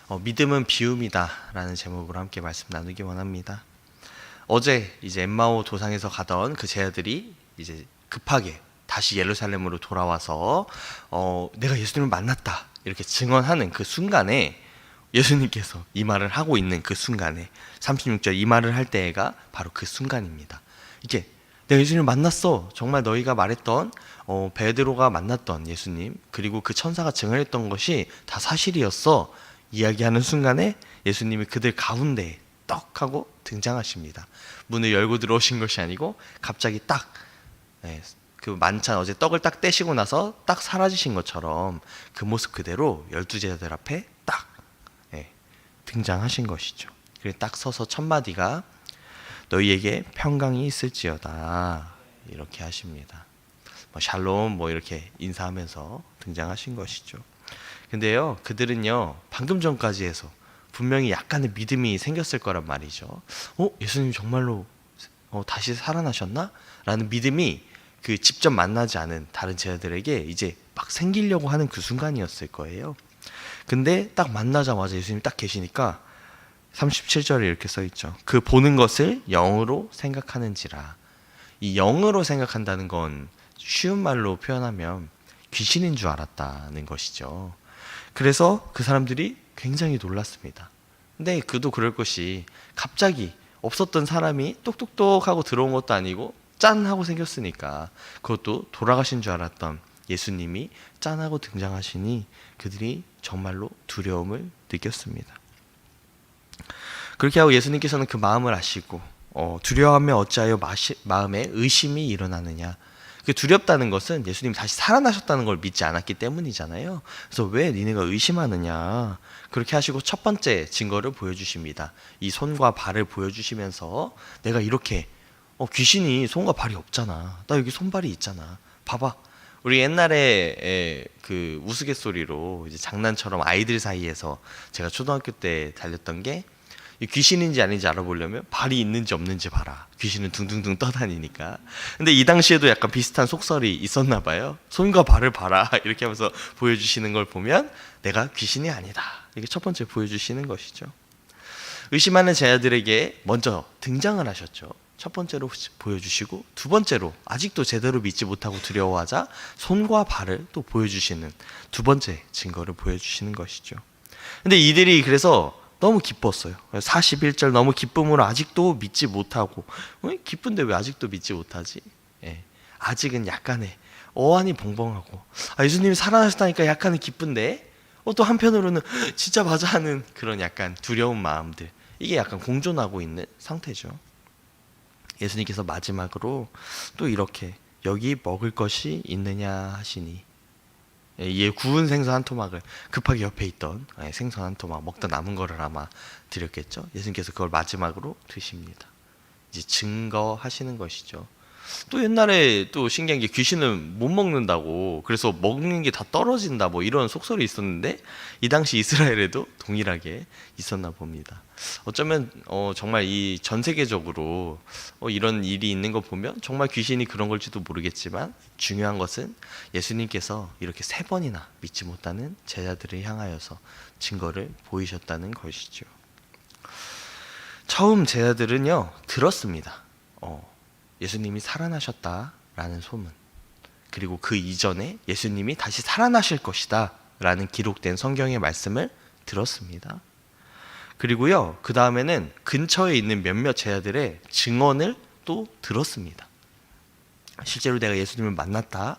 믿음은 비움이다 라는 제목으로 함께 말씀 나누기 원합니다. 어제 이제 엠마오 도상에서 가던 그 제자들이 이제 급하게 다시 예루살렘으로 돌아와서 내가 예수님을 만났다 이렇게 증언하는 그 순간에 예수님께서 이 말을 하고 있는 그 순간에 36절 이 말을 할 때가 바로 그 순간입니다. 이게 내가 예수님을 만났어. 정말 너희가 말했던 베드로가 만났던 예수님 그리고 그 천사가 증언했던 것이 다 사실이었어 이야기하는 순간에 예수님이 그들 가운데 떡 하고 등장하십니다. 문을 열고 들어오신 것이 아니고 갑자기 딱 그 만찬 어제 떡을 딱 떼시고 나서 딱 사라지신 것처럼 그 모습 그대로 12제자들 앞에 딱 등장하신 것이죠. 그리고 딱 서서 첫 마디가 너희에게 평강이 있을지어다 이렇게 하십니다. 샬롬 이렇게 인사하면서 등장하신 것이죠. 근데요 그들은요 방금 전까지 해서 분명히 약간의 믿음이 생겼을 거란 말이죠. 예수님 정말로 다시 살아나셨나? 라는 믿음이 그 직접 만나지 않은 다른 제자들에게 이제 막 생기려고 하는 그 순간이었을 거예요. 근데 딱 만나자마자 예수님이 딱 계시니까 37절에 이렇게 써있죠. 그 보는 것을 영으로 생각하는지라. 이 영으로 생각한다는 건 쉬운 말로 표현하면 귀신인 줄 알았다는 것이죠. 그래서 그 사람들이 굉장히 놀랐습니다. 근데 그도 그럴 것이 갑자기 없었던 사람이 똑똑똑 하고 들어온 것도 아니고 짠 하고 생겼으니까 그것도 돌아가신 줄 알았던 예수님이 짠 하고 등장하시니 그들이 정말로 두려움을 느꼈습니다. 그렇게 하고 예수님께서는 그 마음을 아시고 두려워하며 어찌하여 마음에 의심이 일어나느냐. 그 두렵다는 것은 예수님이 다시 살아나셨다는 걸 믿지 않았기 때문이잖아요. 그래서 왜 니네가 의심하느냐. 그렇게 하시고 첫 번째 증거를 보여주십니다. 이 손과 발을 보여주시면서 내가 이렇게 귀신이 손과 발이 없잖아. 나 여기 손발이 있잖아. 봐봐. 우리 옛날에 그 우스갯소리로 이제 장난처럼 아이들 사이에서 제가 초등학교 때 달렸던 게 귀신인지 아닌지 알아보려면 발이 있는지 없는지 봐라. 귀신은 둥둥둥 떠다니니까. 근데 이 당시에도 약간 비슷한 속설이 있었나 봐요. 손과 발을 봐라 이렇게 하면서 보여주시는 걸 보면 내가 귀신이 아니다. 이게 첫 번째 보여주시는 것이죠. 의심하는 제자들에게 먼저 등장을 하셨죠. 첫 번째로 보여주시고 두 번째로 아직도 제대로 믿지 못하고 두려워하자 손과 발을 또 보여주시는 두 번째 증거를 보여주시는 것이죠. 근데 이들이 그래서 너무 기뻤어요. 41절 너무 기쁨으로 아직도 믿지 못하고 기쁜데 왜 아직도 믿지 못하지? 아직은 약간의 어안이 벙벙하고 예수님이 살아나셨다니까 약간은 기쁜데 또 한편으로는 진짜 맞아 하는 그런 약간 두려운 마음들 이게 약간 공존하고 있는 상태죠. 예수님께서 마지막으로 또 이렇게 여기 먹을 것이 있느냐 하시니 이에 구운 생선 한 토막을 급하게 옆에 있던 생선 한 토막 먹다 남은 거를 아마 드렸겠죠. 예수님께서 그걸 마지막으로 드십니다. 이제 증거하시는 것이죠. 또 옛날에 또 신기한 게 귀신은 못 먹는다고 그래서 먹는 게 다 떨어진다 이런 속설이 있었는데 이 당시 이스라엘에도 동일하게 있었나 봅니다. 어쩌면 정말 이 전 세계적으로 이런 일이 있는 거 보면 정말 귀신이 그런 걸지도 모르겠지만 중요한 것은 예수님께서 이렇게 3번이나 믿지 못하는 제자들을 향하여서 증거를 보이셨다는 것이죠. 처음 제자들은요 들었습니다. 예수님이 살아나셨다라는 소문, 그리고 그 이전에 예수님이 다시 살아나실 것이다 라는 기록된 성경의 말씀을 들었습니다. 그리고요 그 다음에는 근처에 있는 몇몇 제자들의 증언을 또 들었습니다. 실제로 내가 예수님을 만났다,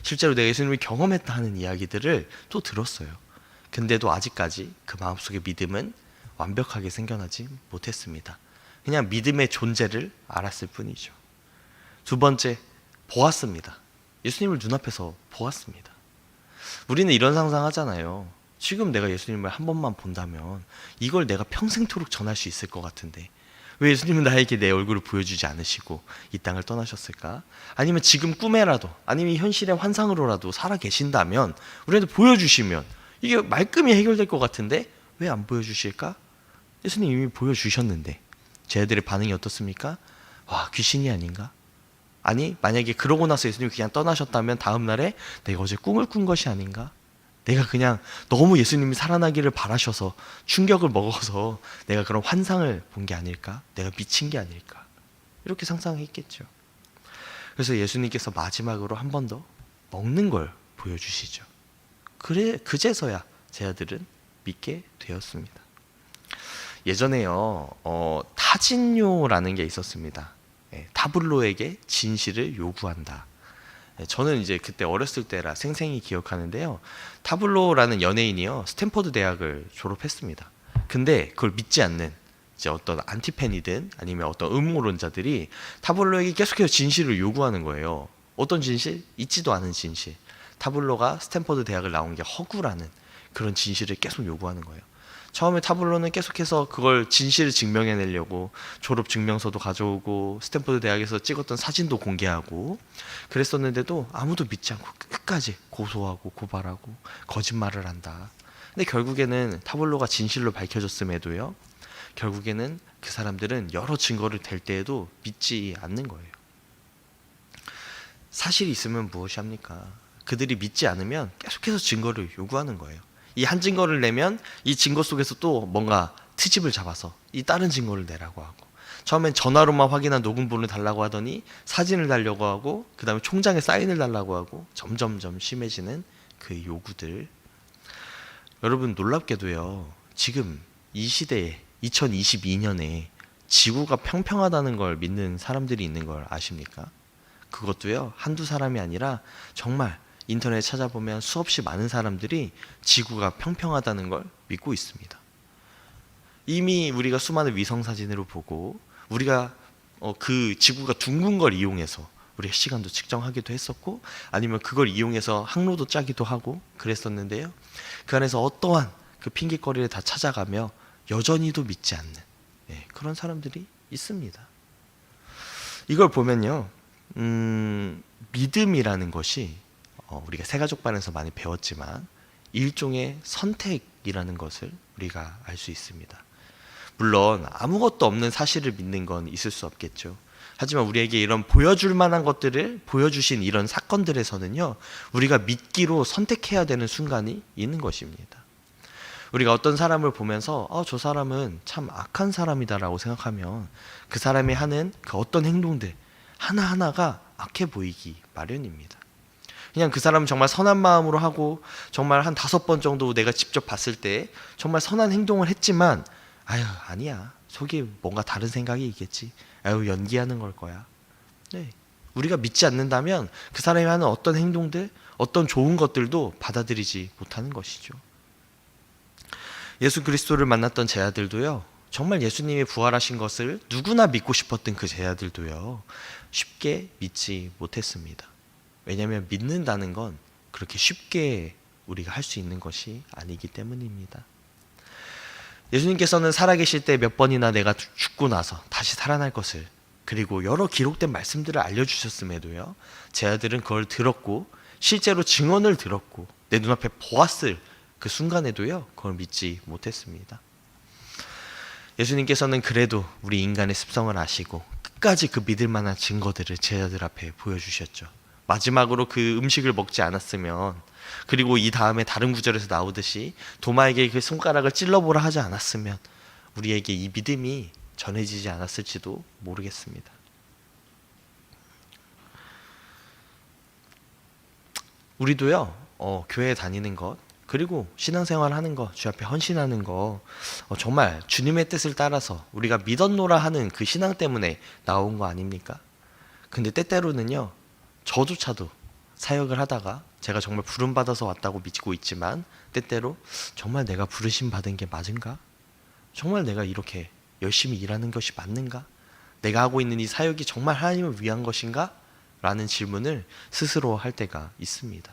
실제로 내가 예수님을 경험했다 하는 이야기들을 또 들었어요. 근데도 아직까지 그 마음속의 믿음은 완벽하게 생겨나지 못했습니다. 그냥 믿음의 존재를 알았을 뿐이죠. 두 번째, 보았습니다. 예수님을 눈앞에서 보았습니다. 우리는 이런 상상하잖아요. 지금 내가 예수님을 한 번만 본다면 이걸 내가 평생토록 전할 수 있을 것 같은데 왜 예수님은 나에게 내 얼굴을 보여주지 않으시고 이 땅을 떠나셨을까? 아니면 지금 꿈에라도 아니면 현실의 환상으로라도 살아 계신다면 우리한테 보여주시면 이게 말끔히 해결될 것 같은데 왜 안 보여주실까? 예수님 이미 보여주셨는데 제자들의 반응이 어떻습니까? 와, 귀신이 아닌가? 아니 만약에 그러고 나서 예수님이 그냥 떠나셨다면 다음 날에 내가 어제 꿈을 꾼 것이 아닌가? 내가 그냥 너무 예수님이 살아나기를 바라셔서 충격을 먹어서 내가 그런 환상을 본 게 아닐까? 내가 미친 게 아닐까? 이렇게 상상했겠죠. 그래서 예수님께서 마지막으로 한 번 더 먹는 걸 보여주시죠. 그제서야 제 아들은 믿게 되었습니다. 예전에요, 타진요라는 게 있었습니다. 타블로에게 진실을 요구한다. 저는 이제 그때 어렸을 때라 생생히 기억하는데요. 타블로라는 연예인이요, 스탠퍼드 대학을 졸업했습니다. 근데 그걸 믿지 않는 이제 어떤 안티팬이든 아니면 어떤 음모론자들이 타블로에게 계속해서 진실을 요구하는 거예요. 어떤 진실? 있지도 않은 진실. 타블로가 스탠퍼드 대학을 나온 게 허구라는 그런 진실을 계속 요구하는 거예요. 처음에 타블로는 계속해서 그걸 진실을 증명해내려고 졸업 증명서도 가져오고 스탠퍼드 대학에서 찍었던 사진도 공개하고 그랬었는데도 아무도 믿지 않고 끝까지 고소하고 고발하고 거짓말을 한다. 근데 결국에는 타블로가 진실로 밝혀졌음에도요, 결국에는 그 사람들은 여러 증거를 댈 때에도 믿지 않는 거예요. 사실이 있으면 무엇이 합니까? 그들이 믿지 않으면 계속해서 증거를 요구하는 거예요. 이 한 증거를 내면 이 증거 속에서 또 뭔가 트집을 잡아서 이 다른 증거를 내라고 하고, 처음엔 전화로만 확인한 녹음본을 달라고 하더니 사진을 달라고 하고, 그 다음에 총장의 사인을 달라고 하고, 점점점 심해지는 그 요구들. 여러분, 놀랍게도요, 지금 이 시대에 2022년에 지구가 평평하다는 걸 믿는 사람들이 있는 걸 아십니까? 그것도요, 한두 사람이 아니라 정말 인터넷 찾아보면 수없이 많은 사람들이 지구가 평평하다는 걸 믿고 있습니다. 이미 우리가 수많은 위성 사진으로 보고, 우리가 그 지구가 둥근 걸 이용해서 우리가 시간도 측정하기도 했었고, 아니면 그걸 이용해서 항로도 짜기도 하고 그랬었는데요, 그 안에서 어떠한 그 핑계거리를 다 찾아가며 여전히도 믿지 않는 그런 사람들이 있습니다. 이걸 보면요, 믿음이라는 것이 우리가 새가족반에서 많이 배웠지만 일종의 선택이라는 것을 우리가 알 수 있습니다. 물론 아무것도 없는 사실을 믿는 건 있을 수 없겠죠. 하지만 우리에게 이런 보여줄 만한 것들을 보여주신 이런 사건들에서는요, 우리가 믿기로 선택해야 되는 순간이 있는 것입니다. 우리가 어떤 사람을 보면서 저 사람은 참 악한 사람이다라고 생각하면 그 사람이 하는 그 어떤 행동들 하나하나가 악해 보이기 마련입니다. 그냥 그 사람은 정말 선한 마음으로 하고 정말 한 5번 정도 내가 직접 봤을 때 정말 선한 행동을 했지만, 아니야, 속에 뭔가 다른 생각이 있겠지, 연기하는 걸 거야. 우리가 믿지 않는다면 그 사람이 하는 어떤 행동들, 어떤 좋은 것들도 받아들이지 못하는 것이죠. 예수 그리스도를 만났던 제 아들도요, 정말 예수님이 부활하신 것을 누구나 믿고 싶었던 그 제 아들도요, 쉽게 믿지 못했습니다. 왜냐하면 믿는다는 건 그렇게 쉽게 우리가 할 수 있는 것이 아니기 때문입니다. 예수님께서는 살아계실 때 몇 번이나 내가 죽고 나서 다시 살아날 것을, 그리고 여러 기록된 말씀들을 알려주셨음에도요, 제 아들은 그걸 들었고 실제로 증언을 들었고 내 눈앞에 보았을 그 순간에도요, 그걸 믿지 못했습니다. 예수님께서는 그래도 우리 인간의 습성을 아시고 끝까지 그 믿을 만한 증거들을 제 아들 앞에 보여주셨죠. 마지막으로 그 음식을 먹지 않았으면, 그리고 이 다음에 다른 구절에서 나오듯이 도마에게 그 손가락을 찔러보라 하지 않았으면 우리에게 이 믿음이 전해지지 않았을지도 모르겠습니다. 우리도요, 교회 다니는 것, 그리고 신앙생활 하는 거, 주 앞에 헌신하는 거, 정말 주님의 뜻을 따라서 우리가 믿었노라 하는 그 신앙 때문에 나온 거 아닙니까? 근데 때때로는요, 저조차도 사역을 하다가 제가 정말 부름 받아서 왔다고 믿고 있지만 때때로 정말 내가 부르심 받은 게 맞은가? 정말 내가 이렇게 열심히 일하는 것이 맞는가? 내가 하고 있는 이 사역이 정말 하나님을 위한 것인가? 라는 질문을 스스로 할 때가 있습니다.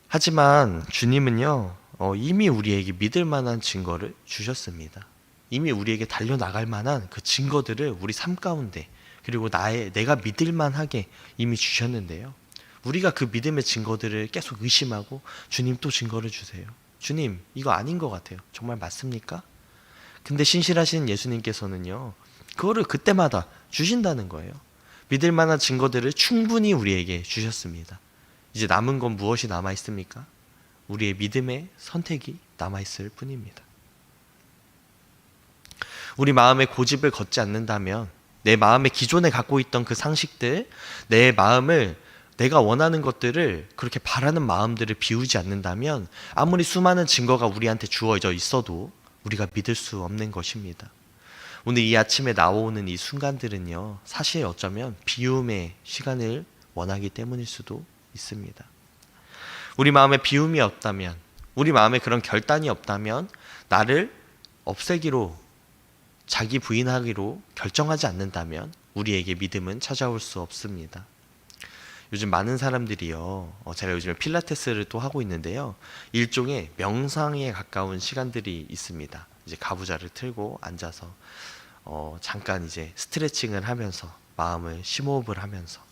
하지만 주님은요, 이미 우리에게 믿을 만한 증거를 주셨습니다. 이미 우리에게 달려나갈 만한 그 증거들을 우리 삶 가운데, 그리고 내가 믿을 만하게 이미 주셨는데요, 우리가 그 믿음의 증거들을 계속 의심하고 주님 또 증거를 주세요, 주님 이거 아닌 것 같아요, 정말 맞습니까? 근데 신실하신 예수님께서는요, 그거를 그때마다 주신다는 거예요. 믿을 만한 증거들을 충분히 우리에게 주셨습니다. 이제 남은 건 무엇이 남아 있습니까? 우리의 믿음의 선택이 남아 있을 뿐입니다. 우리 마음에 고집을 걷지 않는다면, 내 마음에 기존에 갖고 있던 그 상식들, 내 마음을, 내가 원하는 것들을, 그렇게 바라는 마음들을 비우지 않는다면 아무리 수많은 증거가 우리한테 주어져 있어도 우리가 믿을 수 없는 것입니다. 오늘 이 아침에 나오는 이 순간들은요, 사실 어쩌면 비움의 시간을 원하기 때문일 수도 있습니다. 우리 마음에 비움이 없다면, 우리 마음에 그런 결단이 없다면 나를 없애기로, 자기 부인하기로 결정하지 않는다면 우리에게 믿음은 찾아올 수 없습니다. 요즘 많은 사람들이요, 제가 요즘에 필라테스를 또 하고 있는데요, 일종의 명상에 가까운 시간들이 있습니다. 이제 가부좌를 틀고 앉아서 잠깐 이제 스트레칭을 하면서 마음을 심호흡을 하면서.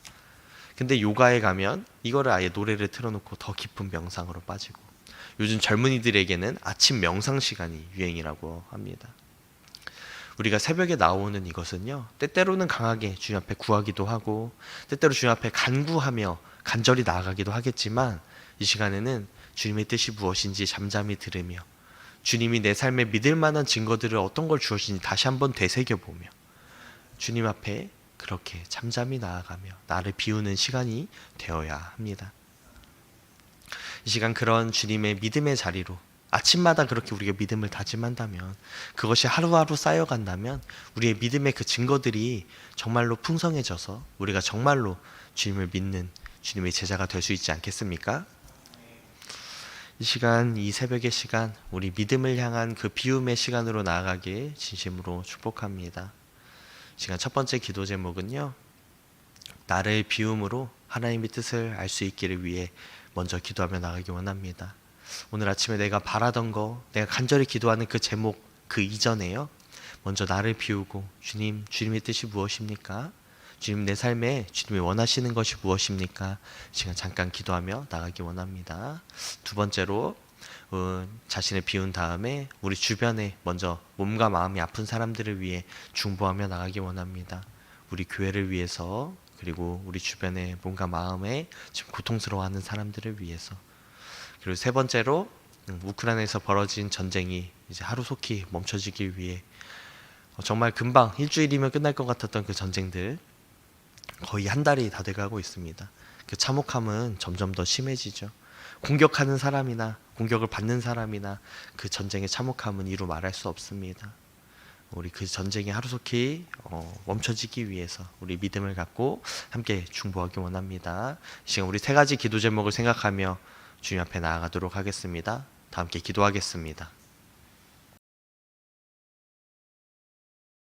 근데 요가에 가면 이거를 아예 노래를 틀어놓고 더 깊은 명상으로 빠지고, 요즘 젊은이들에게는 아침 명상 시간이 유행이라고 합니다. 우리가 새벽에 나오는 이것은요, 때때로는 강하게 주님 앞에 구하기도 하고, 때때로 주님 앞에 간구하며 간절히 나아가기도 하겠지만, 이 시간에는 주님의 뜻이 무엇인지 잠잠히 들으며, 주님이 내 삶에 믿을 만한 증거들을 어떤 걸 주었는지 다시 한번 되새겨보며, 주님 앞에 그렇게 잠잠히 나아가며 나를 비우는 시간이 되어야 합니다. 이 시간 그런 주님의 믿음의 자리로 아침마다 그렇게 우리가 믿음을 다짐한다면, 그것이 하루하루 쌓여간다면 우리의 믿음의 그 증거들이 정말로 풍성해져서 우리가 정말로 주님을 믿는 주님의 제자가 될 수 있지 않겠습니까? 이 시간, 이 새벽의 시간, 우리 믿음을 향한 그 비움의 시간으로 나아가길 진심으로 축복합니다. 시간 첫 번째 기도 제목은요, 나를 비움으로 하나님의 뜻을 알 수 있기를 위해 먼저 기도하며 나가기 원합니다. 오늘 아침에 내가 바라던 거, 내가 간절히 기도하는 그 제목 그 이전에요, 먼저 나를 비우고, 주님의 뜻이 무엇입니까? 주님, 내 삶에 주님이 원하시는 것이 무엇입니까? 시간 잠깐 기도하며 나가기 원합니다. 두 번째로 자신을 비운 다음에 우리 주변에 먼저 몸과 마음이 아픈 사람들을 위해 중보하며 나가기 원합니다. 우리 교회를 위해서, 그리고 우리 주변에 몸과 마음에 지금 고통스러워하는 사람들을 위해서. 그리고 세 번째로 우크라이나에서 벌어진 전쟁이 이제 하루속히 멈춰지기 위해, 정말 금방 일주일이면 끝날 것 같았던 그 전쟁들 거의 한 달이 다 돼가고 있습니다. 그 참혹함은 점점 더 심해지죠. 공격하는 사람이나 공격을 받는 사람이나 그 전쟁의 참혹함은 이루 말할 수 없습니다. 우리 그 전쟁이 하루속히 멈춰지기 위해서 우리 믿음을 갖고 함께 중보하기 원합니다. 이 시간 우리 세 가지 기도 제목을 생각하며 주님 앞에 나아가도록 하겠습니다. 다 함께 기도하겠습니다.